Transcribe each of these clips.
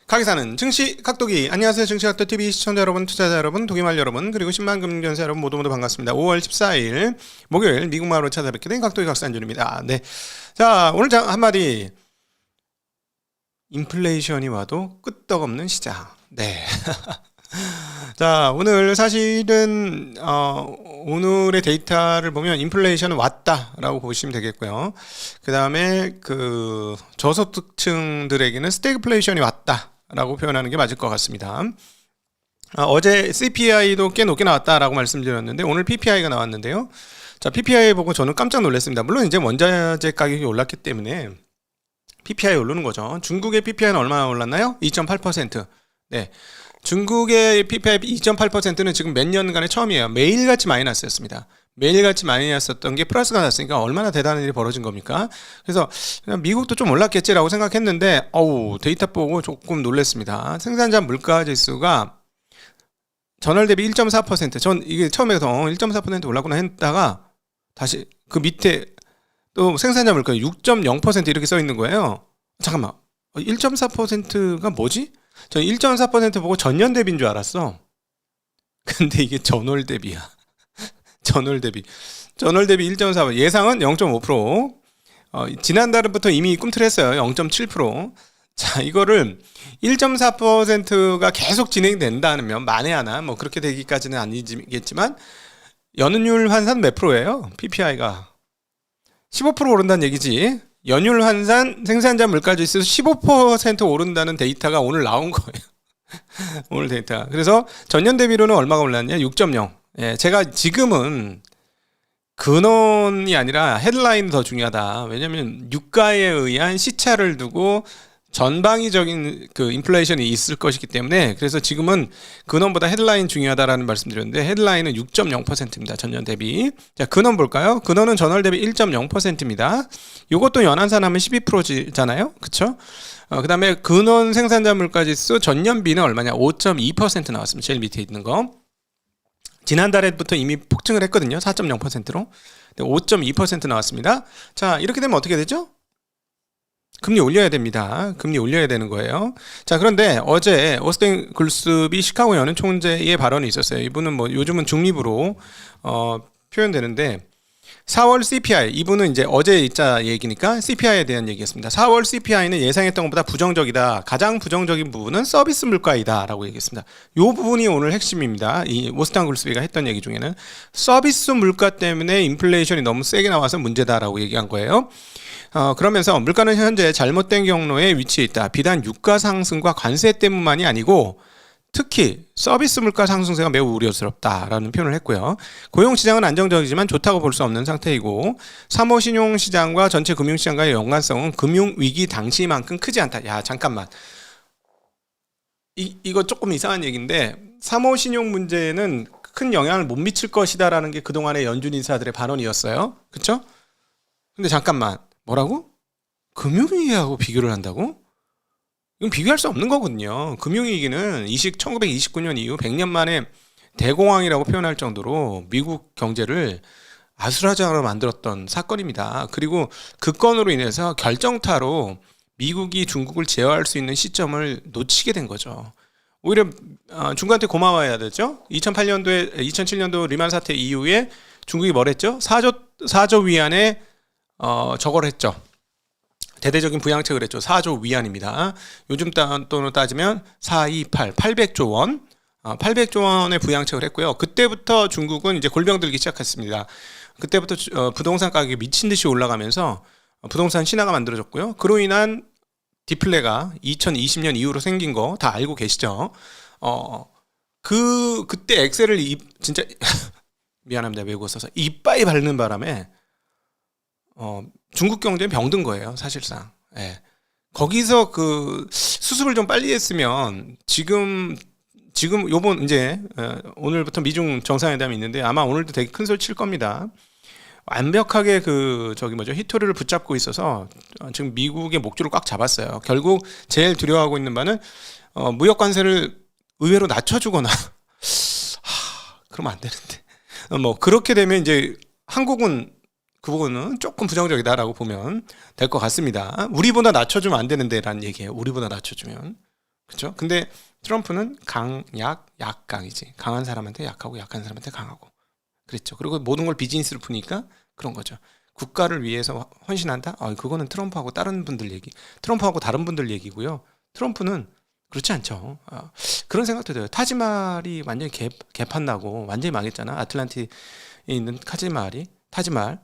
가게사는 증시 각도기. 안녕하세요. 증시각도TV 시청자 여러분, 투자자 여러분, 도기말 여러분, 그리고 10만 금융전사 여러분 모두 반갑습니다. 5월 14일 목요일 미국마을로 찾아뵙게 된 각도기 각산준입니다. 네, 자, 오늘 한마디. 인플레이션이 와도 끄떡없는 시장. 네. 자, 오늘 사실은 오늘의 데이터를 보면 인플레이션은 왔다라고 보시면 되겠고요. 그 다음에 그 저소득층들에게는 스태그플레이션이 왔다라고 표현하는 게 맞을 것 같습니다. 어제 CPI도 꽤 높게 나왔다라고 말씀드렸는데 오늘 PPI가 나왔는데요. 자, PPI 보고 저는 깜짝 놀랐습니다. 물론 이제 원자재 가격이 올랐기 때문에 PPI 오르는 거죠. 중국의 PPI는 얼마나 올랐나요? 2.8%. 네. 중국의 PPI 2.8%는 지금 몇 년간의 처음이에요. 매일같이 마이너스였습니다. 매일같이 마이너스였던 게 플러스가 났으니까 얼마나 대단한 일이 벌어진 겁니까? 그래서 그냥 미국도 좀 올랐겠지라고 생각했는데 데이터 보고 조금 놀랐습니다. 생산자 물가 지수가 전월 대비 1.4%. 전 이게 처음에 1.4% 올랐구나 했다가 다시 그 밑에 또 생산자 물가 6.0% 이렇게 써 있는 거예요. 잠깐만. 1.4%가 뭐지? 저 1.4% 보고 전년 대비인 줄 알았어. 근데 이게 전월 대비야. 전월 대비 1.4%. 예상은 0.5%. 지난달부터 이미 꿈틀했어요. 0.7%. 자, 이거를 1.4%가 계속 진행된다면 만에 하나 뭐 그렇게 되기까지는 아니겠지만 연율 환산 몇 프로예요? PPI가 15% 오른다는 얘기지. 연율 환산 생산자 물가지수 15% 오른다는 데이터가 오늘 나온 거예요. 오늘 데이터. 그래서 전년 대비로는 얼마가 올랐냐? 6.0. 예, 제가 지금은 근원이 아니라 헤드라인이 더 중요하다. 왜냐하면 유가에 의한 시차를 두고 전방위적인 그 인플레이션이 있을 것이기 때문에 그래서 지금은 근원보다 헤드라인 중요하다라는 말씀드렸는데 헤드라인은 6.0%입니다. 전년 대비. 자, 근원 볼까요? 근원은 전월 대비 1.0%입니다. 요것도 연환산하면 12%잖아요. 그쵸? 그 다음에 근원 생산자 물가지수 전년비는 얼마냐? 5.2% 나왔습니다. 제일 밑에 있는 거. 지난달에부터 이미 폭증을 했거든요. 4.0%로. 5.2% 나왔습니다. 자, 이렇게 되면 어떻게 되죠? 금리 올려야 됩니다. 금리 올려야 되는 거예요. 자, 그런데 어제 오스틴 글습이 시카고 연은 총재의 발언이 있었어요. 이분은 뭐 요즘은 중립으로 표현되는데 4월 CPI, 이분은 이제 어제 있자 얘기니까 CPI에 대한 얘기였습니다. 4월 CPI는 예상했던 것보다 부정적이다. 가장 부정적인 부분은 서비스 물가이다 라고 얘기했습니다. 이 부분이 오늘 핵심입니다. 이 오스틴 글습이가 했던 얘기 중에는 서비스 물가 때문에 인플레이션이 너무 세게 나와서 문제다라고 얘기한 거예요. 그러면서 물가는 현재 잘못된 경로에 위치해 있다. 비단 유가 상승과 관세 때문만이 아니고 특히 서비스 물가 상승세가 매우 우려스럽다라는 표현을 했고요. 고용시장은 안정적이지만 좋다고 볼 수 없는 상태이고 3호 신용시장과 전체 금융시장과의 연관성은 금융위기 당시만큼 크지 않다. 야, 잠깐만. 이거 조금 이상한 얘기인데 3호 신용 문제는 큰 영향을 못 미칠 것이다라는 게 그동안의 연준 인사들의 발언이었어요. 그렇죠? 근데 잠깐만. 뭐라고? 금융위기하고 비교를 한다고? 이건 비교할 수 없는 거거든요. 금융위기는 1929년 이후 100년 만에 대공황이라고 표현할 정도로 미국 경제를 아수라장으로 만들었던 사건입니다. 그리고 그 건으로 인해서 결정타로 미국이 중국을 제어할 수 있는 시점을 놓치게 된 거죠. 오히려 중국한테 고마워해야 되죠. 2007년도 리만 사태 이후에 중국이 뭘 했죠? 4조 위안의 저걸 했죠. 대대적인 부양책을 했죠. 4조 위안입니다. 요즘 돈으로 따지면 800조 원. 800조 원의 부양책을 했고요. 그때부터 중국은 이제 골병 들기 시작했습니다. 그때부터 부동산 가격이 미친 듯이 올라가면서 부동산 신화가 만들어졌고요. 그로 인한 디플레가 2020년 이후로 생긴 거 다 알고 계시죠. 그때 엑셀을 진짜 미안합니다. 외국어 써서 이빠이 밟는 바람에 중국 경제는 병든 거예요, 사실상. 예. 거기서 그 수습을 좀 빨리 했으면 지금 요번 이제 오늘부터 미중 정상회담이 있는데 아마 오늘도 되게 큰 소리 칠 겁니다. 완벽하게 히토리를 붙잡고 있어서 지금 미국의 목줄을 꽉 잡았어요. 결국 제일 두려워하고 있는 바는 무역 관세를 의외로 낮춰주거나 그러면 안 되는데 뭐 그렇게 되면 이제 한국은 그 부분은 조금 부정적이다라고 보면 될 것 같습니다. 우리보다 낮춰주면 안 되는데라는 얘기예요. 우리보다 낮춰주면. 그렇죠? 근데 트럼프는 약, 약강이지. 강한 사람한테 약하고 약한 사람한테 강하고. 그랬죠. 그리고 모든 걸 비즈니스로 푸니까 그런 거죠. 국가를 위해서 헌신한다? 그거는 트럼프하고 다른 분들 얘기. 트럼프하고 다른 분들 얘기고요. 트럼프는 그렇지 않죠. 그런 생각도 들어요. 타지말이 완전히 개판 나고 완전히 망했잖아. 아틀란티에 있는 타지말.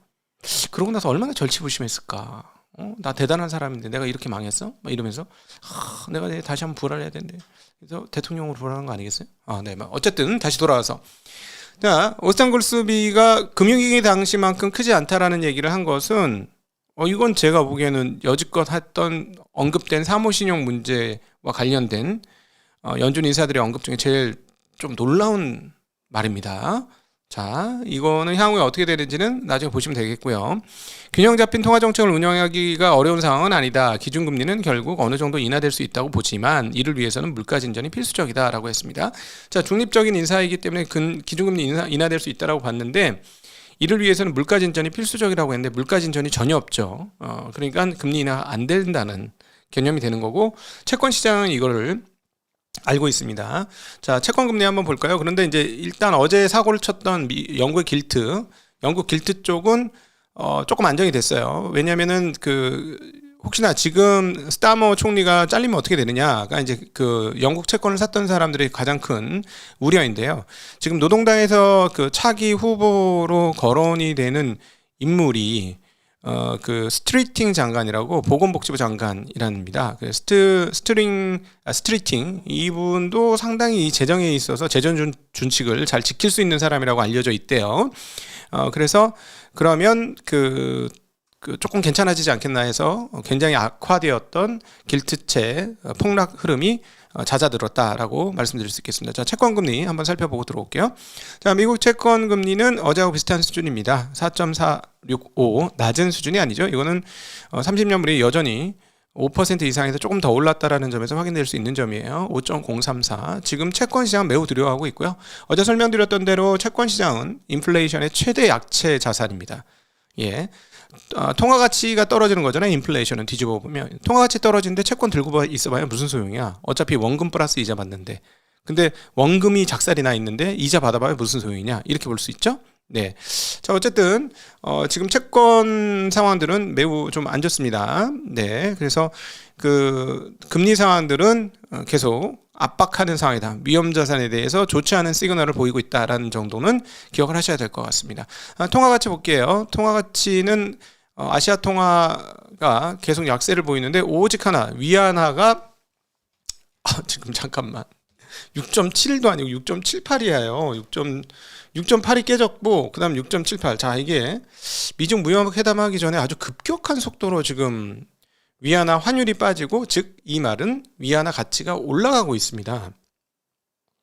그러고 나서 얼마나 절치부심했을까. 나 대단한 사람인데 내가 이렇게 망했어? 막 이러면서 내가 다시 한번 부활을 해야 되는데. 그래서 대통령으로 부활한 거 아니겠어요? 네. 어쨌든 다시 돌아와서. 자, 오스탄 골스비가 금융위기 당시만큼 크지 않다라는 얘기를 한 것은 이건 제가 보기에는 여지껏 했던 언급된 사모신용 문제와 관련된 연준 인사들의 언급 중에 제일 좀 놀라운 말입니다. 자, 이거는 향후에 어떻게 되는지는 나중에 보시면 되겠고요. 균형 잡힌 통화 정책을 운영하기가 어려운 상황은 아니다. 기준금리는 결국 어느 정도 인하될 수 있다고 보지만 이를 위해서는 물가 진전이 필수적이다라고 했습니다. 자, 중립적인 인사이기 때문에 기준금리 인하될 수 있다라고 봤는데 이를 위해서는 물가 진전이 필수적이라고 했는데 물가 진전이 전혀 없죠. 그러니까 금리 인하 안 된다는 개념이 되는 거고 채권 시장은 이거를 알고 있습니다. 자, 채권 금리 한번 볼까요? 그런데 이제 일단 어제 사고를 쳤던 영국 길트 쪽은 조금 안정이 됐어요. 왜냐면은 혹시나 지금 스타머 총리가 잘리면 어떻게 되느냐가 이제 영국 채권을 샀던 사람들의 가장 큰 우려인데요. 지금 노동당에서 차기 후보로 거론이 되는 인물이 스트리팅 장관이라고 보건복지부 장관이랍니다. 스트리팅 이분도 상당히 이 재정에 있어서 재정 준칙을 잘 지킬 수 있는 사람이라고 알려져 있대요. 그래서 그러면 조금 괜찮아지지 않겠나 해서 굉장히 악화되었던 길트채 폭락 흐름이 잦아들었다라고 말씀드릴 수 있겠습니다. 자, 채권금리 한번 살펴보고 들어올게요. 자, 미국 채권금리는 어제하고 비슷한 수준입니다. 4.465 낮은 수준이 아니죠. 이거는 30년물이 여전히 5% 이상에서 조금 더 올랐다라는 점에서 확인될 수 있는 점이에요. 5.034. 지금 채권 시장은 매우 두려워하고 있고요. 어제 설명드렸던 대로 채권 시장은 인플레이션의 최대 약체 자산입니다. 예. 통화 가치가 떨어지는 거잖아요. 인플레이션은 뒤집어 보면 통화 가치 떨어지는데 채권 들고 있어봐야 무슨 소용이야. 어차피 원금 플러스 이자 받는데. 근데 원금이 작살이 나 있는데 이자 받아봐야 무슨 소용이냐. 이렇게 볼 수 있죠. 네. 자, 어쨌든 지금 채권 상황들은 매우 좀 안 좋습니다. 네. 그래서 금리 상황들은 계속 압박하는 상황이다. 위험 자산에 대해서 좋지 않은 시그널을 보이고 있다라는 정도는 기억을 하셔야 될 것 같습니다. 통화 가치 볼게요. 통화 가치는 아시아 통화가 계속 약세를 보이는데 오직 하나 위안화가 지금 잠깐만 6.7도 아니고 6.78이에요. 6.8이 깨졌고 그다음 6.78. 자, 이게 미중 무역 회담하기 전에 아주 급격한 속도로 지금 위안화 환율이 빠지고 즉 이 말은 위안화 가치가 올라가고 있습니다.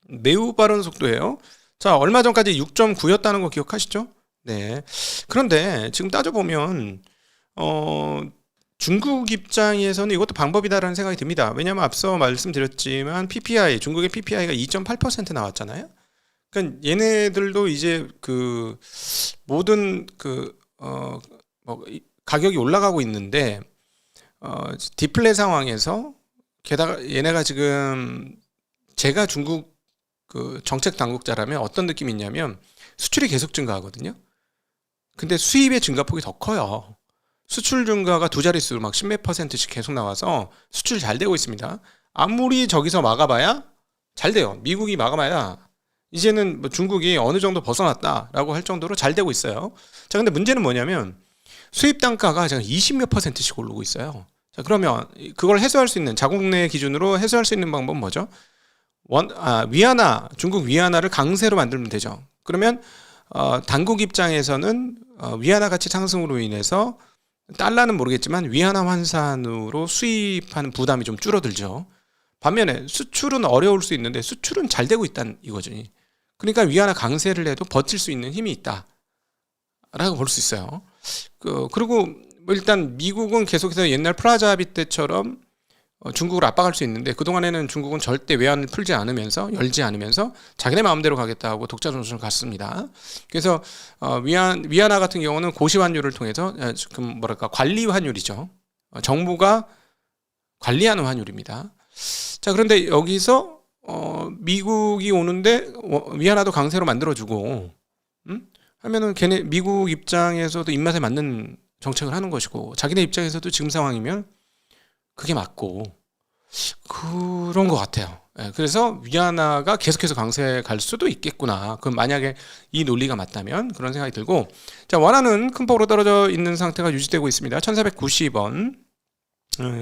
매우 빠른 속도예요. 자, 얼마 전까지 6.9였다는 거 기억하시죠? 네. 그런데 지금 따져보면 중국 입장에서는 이것도 방법이다라는 생각이 듭니다. 왜냐하면 앞서 말씀드렸지만 중국의 PPI가 2.8% 나왔잖아요. 그러니까 얘네들도 이제 모든 가격이 올라가고 있는데 디플레 상황에서 게다가 얘네가 지금 제가 중국 정책 당국자라면 어떤 느낌이 있냐면 수출이 계속 증가하거든요. 근데 수입의 증가폭이 더 커요. 수출 증가가 두 자릿수 막 10몇 %씩 계속 나와서 수출이 잘 되고 있습니다. 아무리 저기서 막아봐야 잘 돼요. 미국이 막아봐야 이제는 중국이 어느 정도 벗어났다라고 할 정도로 잘 되고 있어요. 자, 근데 문제는 뭐냐면 수입 단가가 지금 20몇 %씩 오르고 있어요. 자, 그러면 그걸 해소할 수 있는 자국 내 기준으로 해소할 수 있는 방법은 뭐죠? 중국 위안화를 강세로 만들면 되죠. 그러면 당국 입장에서는 위안화 가치 상승으로 인해서 달러는 모르겠지만 위안화 환산으로 수입하는 부담이 좀 줄어들죠. 반면에 수출은 어려울 수 있는데 수출은 잘 되고 있다는 이거지. 그러니까 위안화 강세를 해도 버틸 수 있는 힘이 있다라고 볼 수 있어요. 그리고 일단 미국은 계속해서 옛날 플라자 합의 때처럼 중국을 압박할 수 있는데 그동안에는 중국은 절대 외환을 풀지 않으면서 열지 않으면서 자기네 마음대로 가겠다고 독자 전선을 갔습니다. 그래서 위안화 같은 경우는 고시 환율을 통해서 관리 환율이죠. 정부가 관리하는 환율입니다. 자, 그런데 여기서 미국이 오는데 위안화도 강세로 만들어주고 하면은 미국 입장에서도 입맛에 맞는 정책을 하는 것이고 자기네 입장에서도 지금 상황이면 그게 맞고 그런 것 같아요. 그래서 위안화가 계속해서 강세 갈 수도 있겠구나. 그럼 만약에 이 논리가 맞다면 그런 생각이 들고, 자, 원화는 큰 폭으로 떨어져 있는 상태가 유지되고 있습니다. 1490원.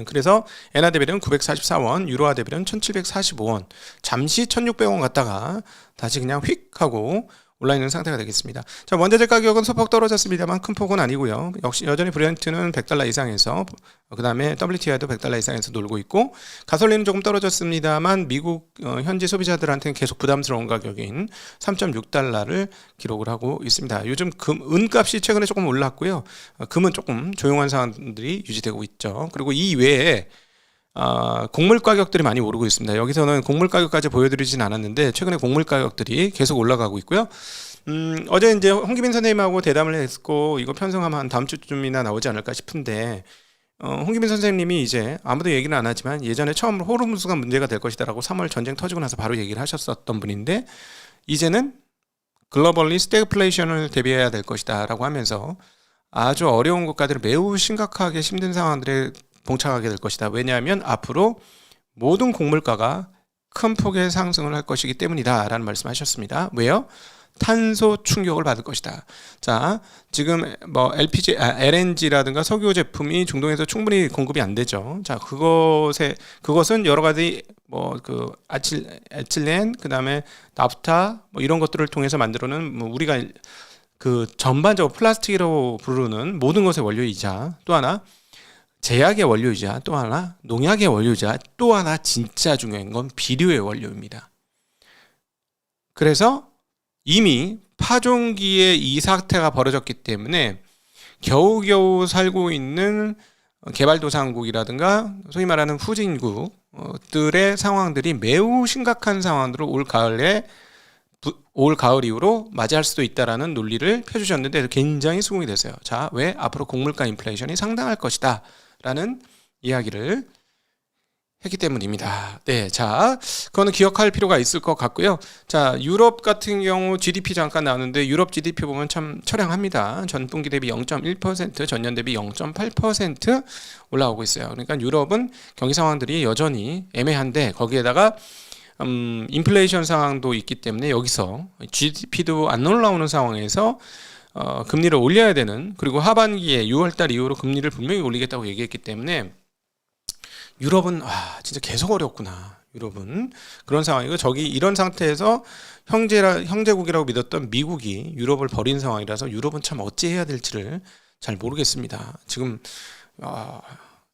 그래서 엔화 대비는 944원, 유로화 대비는 1745원. 잠시 1600원 갔다가 다시 그냥 휙 하고 올라 있는 상태가 되겠습니다. 자, 원자재 가격은 소폭 떨어졌습니다만 큰 폭은 아니고요. 역시 여전히 브렌트는 $100 이상에서, 그 다음에 WTI도 $100 이상에서 놀고 있고, 가솔린은 조금 떨어졌습니다만 미국 현지 소비자들한테는 계속 부담스러운 가격인 $3.6를 기록을 하고 있습니다. 요즘 은값이 최근에 조금 올랐고요. 금은 조금 조용한 상황들이 유지되고 있죠. 그리고 이 외에 곡물 가격들이 많이 오르고 있습니다. 여기서는 곡물 가격까지 보여드리진 않았는데 최근에 곡물 가격들이 계속 올라가고 있고요. 어제 이제 홍기빈 선생님하고 대담을 했고 이거 편성하면 한 다음 주쯤이나 나오지 않을까 싶은데 홍기빈 선생님이 이제 아무도 얘기는 안 하지만 예전에 처음으로 호르무즈가 문제가 될 것이다라고 3월 전쟁 터지고 나서 바로 얘기를 하셨었던 분인데 이제는 글로벌리 스태그플레이션을 대비해야 될 것이다라고 하면서 아주 어려운 국가들을 매우 심각하게 힘든 상황들에 봉착하게 될 것이다. 왜냐하면 앞으로 모든 곡물가가 큰 폭의 상승을 할 것이기 때문이다 라는 말씀하셨습니다. 왜요? 탄소 충격을 받을 것이다. 자, 지금 LNG라든가 석유 제품이 중동에서 충분히 공급이 안 되죠. 자, 그것은 여러 가지 에틸렌, 그다음에 나프타 이런 것들을 통해서 만들어는 우리가 전반적으로 플라스틱이라고 부르는 모든 것의 원료이자 또 하나 제약의 원료이자 또 하나 농약의 원료이자 또 하나 진짜 중요한 건 비료의 원료입니다. 그래서 이미 파종기에 이 사태가 벌어졌기 때문에 겨우겨우 살고 있는 개발도상국이라든가 소위 말하는 후진국들의 상황들이 매우 심각한 상황으로 올 가을 이후로 맞이할 수도 있다라는 논리를 펴주셨는데 굉장히 수긍이 됐어요. 자, 왜? 앞으로 곡물가 인플레이션이 상당할 것이다 라는 이야기를 했기 때문입니다. 네, 자, 그거는 기억할 필요가 있을 것 같고요. 자, 유럽 같은 경우 GDP 잠깐 나오는데 유럽 GDP 보면 참 처량합니다. 전분기 대비 0.1%, 전년 대비 0.8% 올라오고 있어요. 그러니까 유럽은 경기 상황들이 여전히 애매한데 거기에다가 인플레이션 상황도 있기 때문에 여기서 GDP도 안 올라오는 상황에서 금리를 올려야 되는, 그리고 하반기에 6월달 이후로 금리를 분명히 올리겠다고 얘기했기 때문에 유럽은 진짜 계속 어렵구나. 유럽은 그런 상황이고 이런 상태에서 형제국이라고 믿었던 미국이 유럽을 버린 상황이라서 유럽은 참 어찌해야 될지를 잘 모르겠습니다. 지금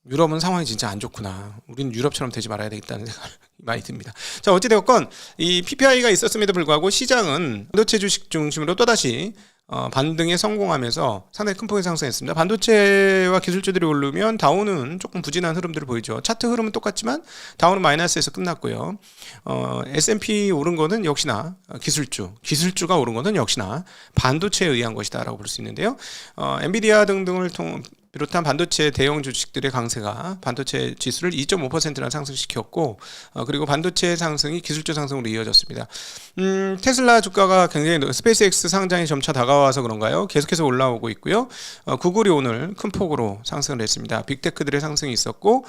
유럽은 상황이 진짜 안 좋구나. 우리는 유럽처럼 되지 말아야 되겠다는 생각이 많이 듭니다. 자, 어찌되었건 이 PPI가 있었음에도 불구하고 시장은 반도체 주식 중심으로 또다시 반등에 성공하면서 상당히 큰 폭의 상승했습니다. 반도체와 기술주들이 오르면 다우는 조금 부진한 흐름들을 보이죠. 차트 흐름은 똑같지만 다우는 마이너스에서 끝났고요. S&P 오른 거는 역시나 기술주가 오른 거는 역시나 반도체에 의한 것이다라고 볼 수 있는데요. 엔비디아 등등을 비롯한 반도체 대형 주식들의 강세가 반도체 지수를 2.5%나 상승시켰고, 그리고 반도체 상승이 기술주 상승으로 이어졌습니다. 테슬라 주가가 굉장히 스페이스X 상장이 점차 다가와서 그런가요? 계속해서 올라오고 있고요. 구글이 오늘 큰 폭으로 상승을 했습니다. 빅테크들의 상승이 있었고,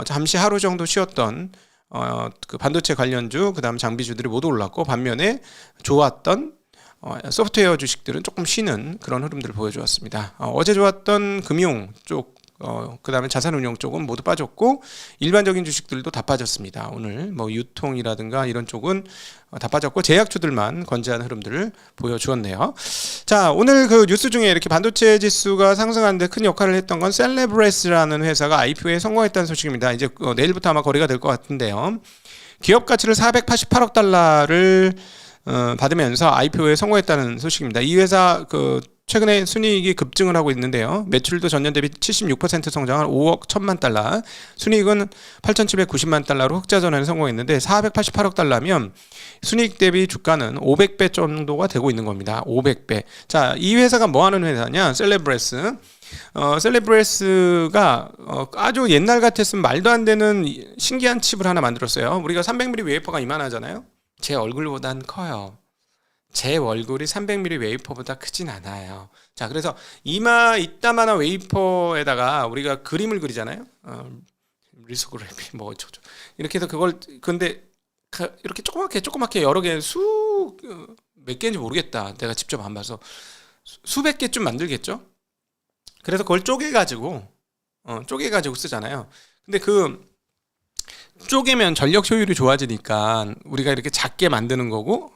잠시 하루 정도 쉬었던 그 반도체 관련주, 그다음 장비주들이 모두 올랐고, 반면에 좋았던 소프트웨어 주식들은 조금 쉬는 그런 흐름들을 보여주었습니다. 어제 좋았던 금융 쪽, 그 다음에 자산운용 쪽은 모두 빠졌고 일반적인 주식들도 다 빠졌습니다. 오늘 유통이라든가 이런 쪽은 다 빠졌고 제약주들만 건재한 흐름들을 보여주었네요. 자, 오늘 그 뉴스 중에 이렇게 반도체 지수가 상승하는데 큰 역할을 했던 건 셀레브레스라는 회사가 IPO에 성공했다는 소식입니다. 이제 내일부터 아마 거래가 될 것 같은데요. 기업 가치를 488억 달러를 받으면서 IPO에 성공했다는 소식입니다. 이 회사 최근에 순이익이 급증을 하고 있는데요. 매출도 전년 대비 76% 성장한 5억 1천만 달러, 순이익은 8,790만 달러로 흑자 전환에 성공했는데 488억 달러면 순이익 대비 주가는 500배 정도가 되고 있는 겁니다. 500배. 자, 이 회사가 뭐 하는 회사냐? 셀레브레스. 셀레브레스가 아주 옛날 같았으면 말도 안 되는 신기한 칩을 하나 만들었어요. 우리가 300mm 웨이퍼가 이만하잖아요. 제 얼굴보단 커요. 제 얼굴이 300mm 웨이퍼보다 크진 않아요. 자, 그래서 이따만한 웨이퍼에다가 우리가 그림을 그리잖아요. 리소그래피 뭐 어쩌죠. 이렇게 해서 그걸 근데 이렇게 조그맣게 여러 개 몇 개인지 모르겠다. 내가 직접 안 봐서 수백 개쯤 만들겠죠. 그래서 그걸 쪼개가지고 쓰잖아요. 근데 그 쪼개면 전력 효율이 좋아지니까 우리가 이렇게 작게 만드는 거고,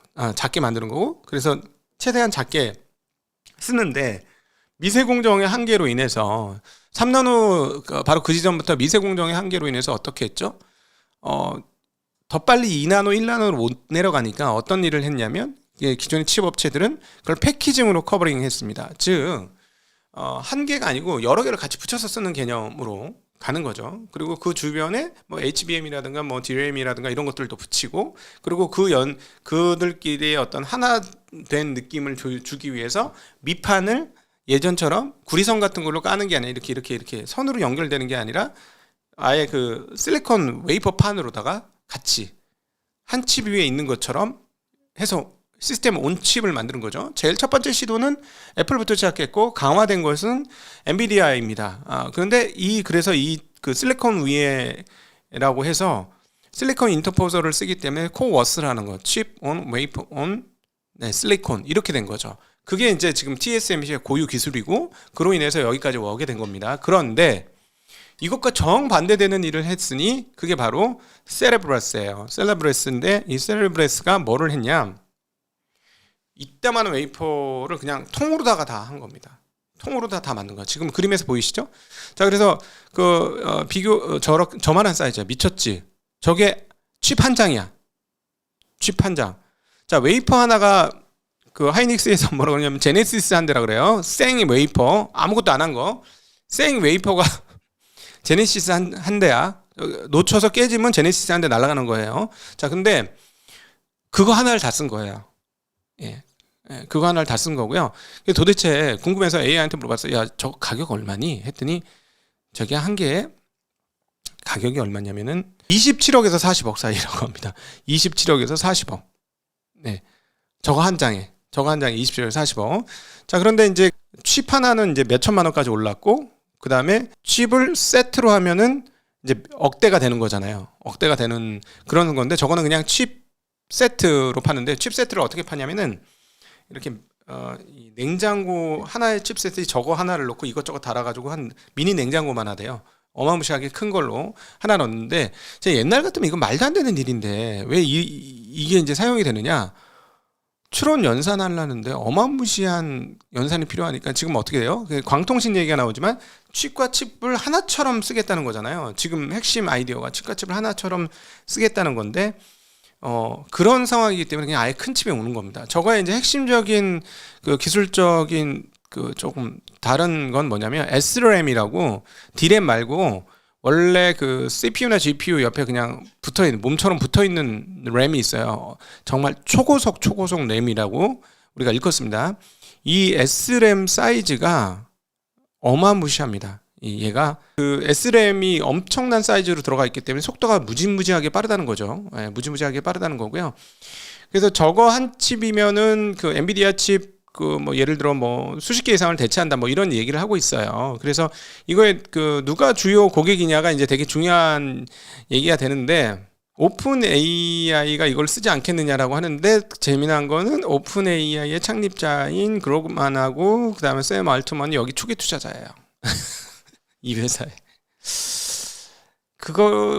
그래서 최대한 작게 쓰는데 미세 공정의 한계로 인해서 3나노 바로 그 지점부터 미세 공정의 한계로 인해서 어떻게 했죠? 더 빨리 2나노, 1나노로 못 내려가니까 어떤 일을 했냐면 기존의 칩 업체들은 그걸 패키징으로 커버링했습니다. 즉 한 개가 아니고 여러 개를 같이 붙여서 쓰는 개념으로 가는 거죠. 그리고 그 주변에 뭐 HBM이라든가 뭐 DRAM이라든가 이런 것들도 붙이고, 그리고 그들끼리의 어떤 하나 된 느낌을 주기 위해서 밑판을 예전처럼 구리선 같은 걸로 까는 게 아니라 이렇게 선으로 연결되는 게 아니라 아예 그 실리콘 웨이퍼 판으로다가 같이 한 칩 위에 있는 것처럼 해서 시스템 온 칩을 만드는 거죠. 제일 첫 번째 시도는 애플부터 시작했고 강화된 것은 엔비디아입니다. 그런데 그래서 그 실리콘 위에라고 해서 실리콘 인터포저를 쓰기 때문에 코워스라는 거, 칩 온 웨이퍼 온 실리콘 이렇게 된 거죠. 그게 이제 지금 TSMC의 고유 기술이고 그로 인해서 여기까지 오게 된 겁니다. 그런데 이것과 정반대되는 일을 했으니 그게 바로 셀레브레스예요. 셀레브레스인데 이 셀레브레스가 뭐를 했냐? 이따만한 웨이퍼를 그냥 통으로다가 다 한 겁니다. 통으로 다 만든 거야. 지금 그림에서 보이시죠? 자, 그래서 저만한 사이즈야. 미쳤지? 저게 칩 한 장이야. 칩 한 장. 자, 웨이퍼 하나가 그 하이닉스에서 뭐라고 그러냐면 제네시스 한 대라 그래요. 생 웨이퍼. 아무것도 안 한 거. 생 웨이퍼가 제네시스 한 대야. 놓쳐서 깨지면 제네시스 한 대 날아가는 거예요. 자, 근데 그거 하나를 다 쓴 거예요. 그거 하나를 다 쓴 거고요. 도대체 궁금해서 AI한테 물어봤어요. 야, 저 가격 얼마니? 했더니 저게 한 개에 가격이 얼마냐면은 27억에서 40억 사이라고 합니다. 27억에서 40억. 네. 저거 한 장에 27억에서 40억. 자, 그런데 이제 칩 하나는 이제 몇 천만 원까지 올랐고, 그 다음에 칩을 세트로 하면은 이제 억대가 되는 거잖아요. 억대가 되는 그런 건데, 저거는 그냥 칩 세트로 파는데, 칩 세트를 어떻게 파냐면은 이렇게 이 냉장고 하나의 칩 세트에 저거 하나를 넣고 이것저것 달아가지고 한 미니 냉장고만 하대요. 어마무시하게 큰 걸로 하나 넣는데, 제가 옛날 같으면 이건 말도 안 되는 일인데 왜 이게 이제 사용이 되느냐? 추론 연산하려는데 어마무시한 연산이 필요하니까 지금 어떻게 돼요? 광통신 얘기가 나오지만 칩과 칩을 하나처럼 쓰겠다는 거잖아요. 지금 핵심 아이디어가 칩과 칩을 하나처럼 쓰겠다는 건데, 그런 상황이기 때문에 그냥 아예 큰 칩에 오는 겁니다. 저거의 이제 핵심적인 그 기술적인 그 조금 다른 건 뭐냐면 SRAM이라고, D램 말고 원래 그 CPU나 GPU 옆에 그냥 붙어있는, 몸처럼 붙어있는 램이 있어요. 정말 초고속 램이라고 우리가 읽었습니다. 이 SRAM 사이즈가 어마무시합니다. 얘가 그 SRAM이 엄청난 사이즈로 들어가 있기 때문에 속도가 무지무지하게 빠르다는 거죠. 무지무지하게 빠르다는 거고요. 그래서 저거 한 칩이면은 그 엔비디아 칩 그 뭐 예를 들어 뭐 수십 개 이상을 대체한다 뭐 이런 얘기를 하고 있어요. 그래서 이거에 그 누가 주요 고객이냐가 이제 되게 중요한 얘기가 되는데, 오픈 AI가 이걸 쓰지 않겠느냐라고 하는데, 재미난 거는 오픈 AI의 창립자인 그로그만하고 그다음에 샘 알트만이 여기 초기 투자자예요. 이 회사에.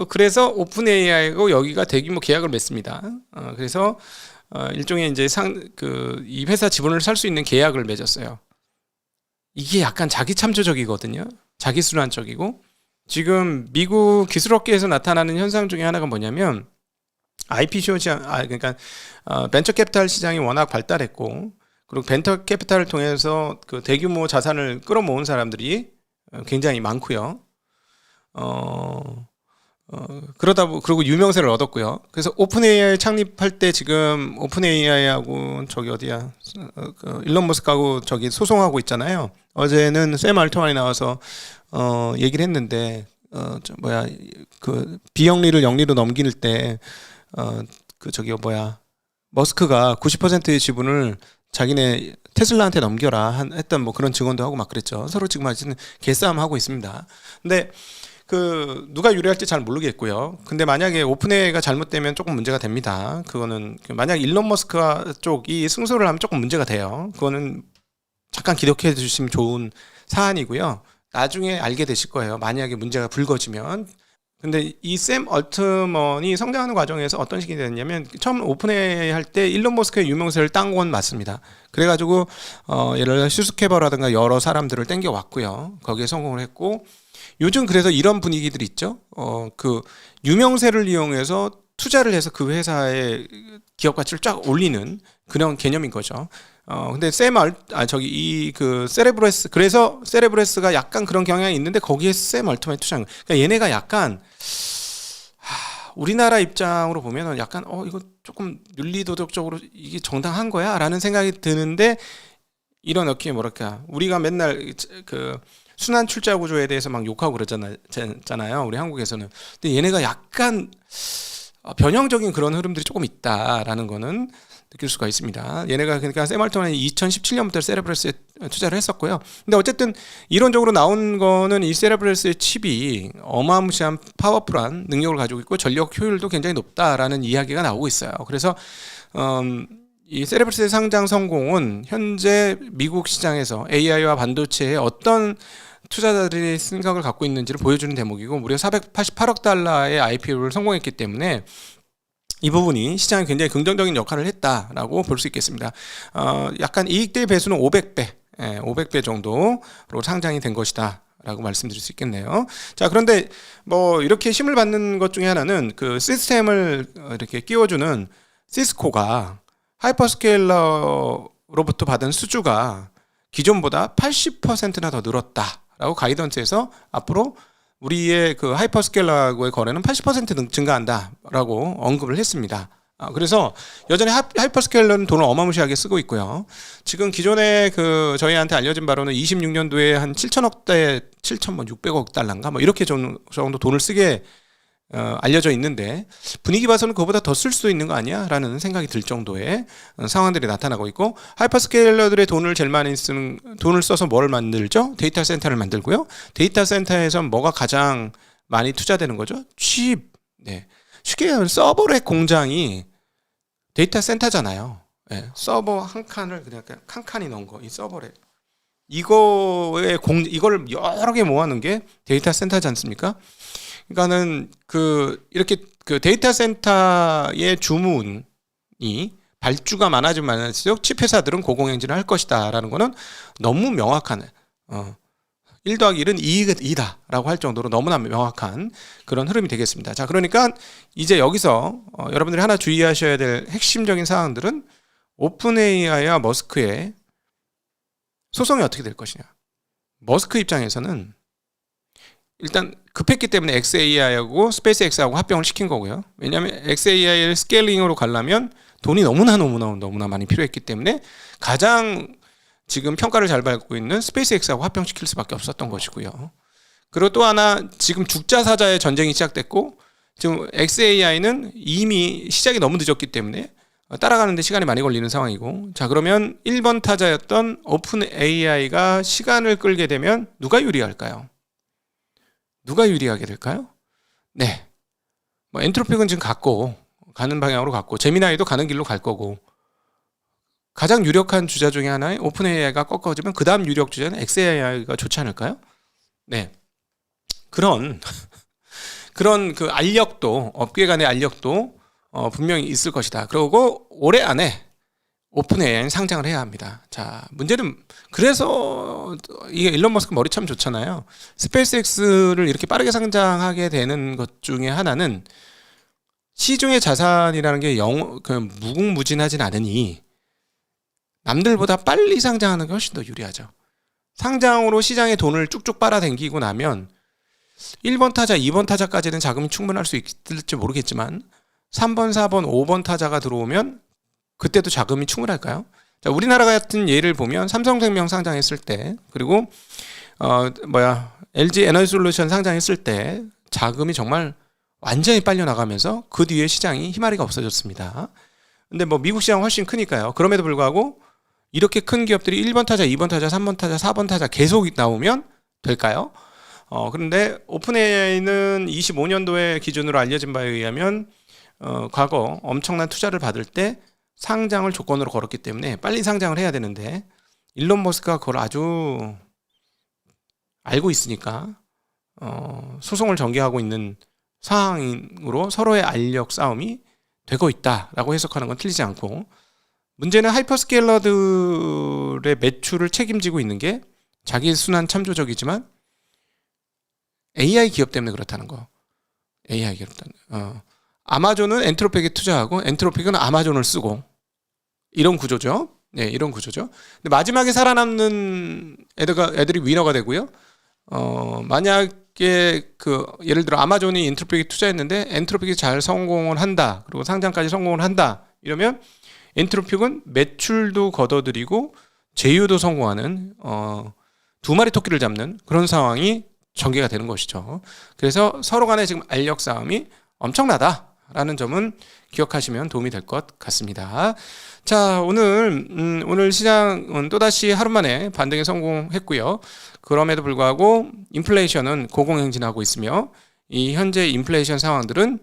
그래서 오픈 AI하고 여기가 대규모 계약을 맺습니다. 그래서 일종의 이제 이 회사 지분을 살 수 있는 계약을 맺었어요. 이게 약간 자기 참조적이거든요. 자기 순환적이고, 지금 미국 기술업계에서 나타나는 현상 중에 하나가 뭐냐면, IPO 시장, 그러니까 벤처 캐피탈 시장이 워낙 발달했고, 그리고 벤처 캐피탈을 통해서 그 대규모 자산을 끌어모은 사람들이 굉장히 많고요. 그리고 유명세를 얻었고요. 그래서 오픈 AI 창립할 때 지금 오픈 AI하고 저기 어디야, 일론 머스크하고 저기 소송하고 있잖아요. 어제는 샘 알트만이 나와서 얘기를 했는데, 그 비영리를 영리로 넘길 때, 그 저기 뭐야, 머스크가 90%의 지분을 자기네 테슬라한테 넘겨라 했던 뭐 그런 증언도 하고 막 그랬죠. 서로 지금 아직은 개싸움 하고 있습니다. 근데 그 누가 유리할지 잘 모르겠고요. 근데 만약에 오픈AI가 잘못되면 조금 문제가 됩니다. 그거는 만약 일론 머스크 쪽이 승소를 하면 조금 문제가 돼요. 그거는 잠깐 기억해 주시면 좋은 사안이고요. 나중에 알게 되실 거예요. 만약에 문제가 불거지면. 근데 이 샘 얼트먼이 성장하는 과정에서 어떤 식이 됐냐면, 처음 오픈AI 할 때 일론 머스크의 유명세를 딴 건 맞습니다. 그래가지고 예를 들어 슈스케버라든가 여러 사람들을 땡겨 왔고요. 거기에 성공을 했고, 요즘 그래서 이런 분위기들이 있죠. 그 유명세를 이용해서 투자를 해서 그 회사의 기업 가치를 쫙 올리는 그런 개념인 거죠. 근데 세레브레스, 그래서 세레브레스가 약간 그런 경향이 있는데 거기에 샘 얼트만이 투자한 거예요. 그러니까 얘네가 약간 우리나라 입장으로 보면은 약간 이거 조금 윤리도덕적으로 이게 정당한 거야? 라는 생각이 드는데, 이런 어깨 뭐랄까, 우리가 맨날 그 순환 출자 구조에 대해서 막 욕하고 그러잖아요. 우리 한국에서는. 근데 얘네가 약간 변형적인 그런 흐름들이 조금 있다라는 거는 느낄 수가 있습니다. 얘네가 그러니까 샘 알트만이 2017년부터 세레브레스에 투자를 했었고요. 근데 어쨌든 이론적으로 나온 거는 이 세레브레스의 칩이 어마무시한 파워풀한 능력을 가지고 있고 전력 효율도 굉장히 높다라는 이야기가 나오고 있어요. 그래서 이 세레브레스의 상장 성공은 현재 미국 시장에서 AI와 반도체에 어떤 투자자들이 생각을 갖고 있는지를 보여주는 대목이고, 무려 488억 달러의 IPO를 성공했기 때문에 이 부분이 시장에 굉장히 긍정적인 역할을 했다라고 볼 수 있겠습니다. 약간 이익 대 배수는 500배, 500배 정도로 상장이 된 것이다 라고 말씀드릴 수 있겠네요. 자, 그런데 뭐 이렇게 힘을 받는 것 중에 하나는 그 시스템을 이렇게 끼워주는 시스코가 하이퍼스케일러로부터 받은 수주가 기존보다 80%나 더 늘었다라고 가이던스에서 앞으로 우리의 그 하이퍼스케일러하고의 거래는 80% 증가한다라고 언급을 했습니다. 그래서 여전히 하이퍼스케일러는 돈을 어마무시하게 쓰고 있고요. 지금 기존에 그 저희한테 알려진 바로는 26년도에 한 7,600억 달러인가 뭐 이렇게 정도 돈을 쓰게 알려져 있는데, 분위기 봐서는 그거보다 더 쓸 수 있는 거 아니야? 라는 생각이 들 정도의 상황들이 나타나고 있고, 하이퍼스케일러들의 돈을 써서 뭘 만들죠? 데이터 센터를 만들고요. 데이터 센터에서 뭐가 가장 많이 투자되는 거죠? 칩. 네. 쉽게 얘기하면 서버렉 공장이 데이터 센터잖아요. 네. 서버 한 칸을 그냥 칸칸이 넣은 거, 이 서버렉. 이거를 여러 개 모아놓은 게 데이터 센터지 않습니까? 그러니까는 이렇게 데이터 센터의 주문이 발주가 많아지면 많아질수록 칩 회사들은 고공행진을 할 것이다라는 거는 너무 명확한 1 더하기 1은 2다 라고 할 정도로 너무나 명확한 그런 흐름이 되겠습니다. 자, 그러니까 이제 여기서 여러분들이 하나 주의하셔야 될 핵심적인 사항들은 오픈 AI와 머스크의 소송이 어떻게 될 것이냐. 머스크 입장에서는 일단 급했기 때문에 xAI하고 스페이스X하고 합병을 시킨 거고요. 왜냐하면 xAI를 스케일링으로 가려면 돈이 너무나 많이 필요했기 때문에 가장 지금 평가를 잘 받고 있는 스페이스X하고 합병시킬 수밖에 없었던 것이고요. 그리고 또 하나, 지금 죽자사자의 전쟁이 시작됐고, 지금 xAI는 이미 시작이 너무 늦었기 때문에 따라가는데 시간이 많이 걸리는 상황이고, 자, 그러면 1번 타자였던 오픈 AI가 시간을 끌게 되면 누가 유리할까요? 누가 유리하게 될까요? 네. 뭐 엔트로픽은 지금 가는 방향으로 갔고, 제미나이도 가는 길로 갈 거고, 가장 유력한 주자 중에 하나의 오픈 AI가 꺾어지면 그 다음 유력 주자는 xAI가 좋지 않을까요? 네. 그런 그 알력도, 업계 간의 알력도 분명히 있을 것이다. 그리고 올해 안에 오픈 AI는 상장을 해야 합니다. 자, 문제는, 그래서 이게 일론 머스크 머리 참 좋잖아요. 스페이스X를 이렇게 빠르게 상장하게 되는 것 중에 하나는 시중의 자산이라는 게 무궁무진하진 않으니 남들보다 빨리 상장하는 게 훨씬 더 유리하죠. 상장으로 시장에 돈을 쭉쭉 빨아당기고 나면 1번 타자, 2번 타자까지는 자금이 충분할 수 있을지 모르겠지만 3번, 4번, 5번 타자가 들어오면 그때도 자금이 충분할까요? 자, 우리나라 같은 예를 보면 삼성생명 상장했을 때, 그리고 LG 에너지솔루션 상장했을 때 자금이 정말 완전히 빨려 나가면서 그 뒤에 시장이 희마리가 없어졌습니다. 근데 뭐 미국 시장 훨씬 크니까요. 그럼에도 불구하고 이렇게 큰 기업들이 1번 타자, 2번 타자, 3번 타자, 4번 타자 계속 나오면 될까요? 그런데 오픈AI는 25년도에 기준으로 알려진 바에 의하면 과거 엄청난 투자를 받을 때 상장을 조건으로 걸었기 때문에 빨리 상장을 해야 되는데 일론 머스크가 그걸 아주 알고 있으니까 소송을 전개하고 있는 상황으로 서로의 알력 싸움이 되고 있다라고 해석하는 건 틀리지 않고, 문제는 하이퍼스케일러들의 매출을 책임지고 있는 게 자기 순환 참조적이지만 AI 기업 때문에 그렇다는 거. AI 기업 때문에. 아마존은 엔트로픽에 투자하고 엔트로픽은 아마존을 쓰고, 이런 구조죠. 네, 이런 구조죠. 근데 마지막에 살아남는 애들이 위너가 되고요. 만약에 예를 들어 아마존이 엔트로픽에 투자했는데 엔트로픽이 잘 성공을 한다, 그리고 상장까지 성공을 한다, 이러면 엔트로픽은 매출도 걷어들이고 제휴도 성공하는 두 마리 토끼를 잡는 그런 상황이 전개가 되는 것이죠. 그래서 서로 간에 지금 알력 싸움이 엄청나다라는 점은 기억하시면 도움이 될 것 같습니다. 자, 오늘 시장은 또다시 하루 만에 반등에 성공했고요. 그럼에도 불구하고 인플레이션은 고공행진하고 있으며, 이 현재 인플레이션 상황들은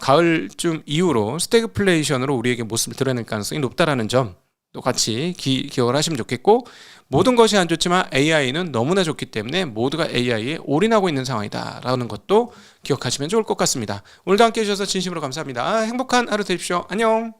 가을쯤 이후로 스태그플레이션으로 우리에게 모습을 드러낼 가능성이 높다라는 점 또 같이 기억을 하시면 좋겠고, 모든 것이 안 좋지만 AI는 너무나 좋기 때문에 모두가 AI에 올인하고 있는 상황이다라는 것도 기억하시면 좋을 것 같습니다. 오늘도 함께해 주셔서 진심으로 감사합니다. 행복한 하루 되십시오. 안녕.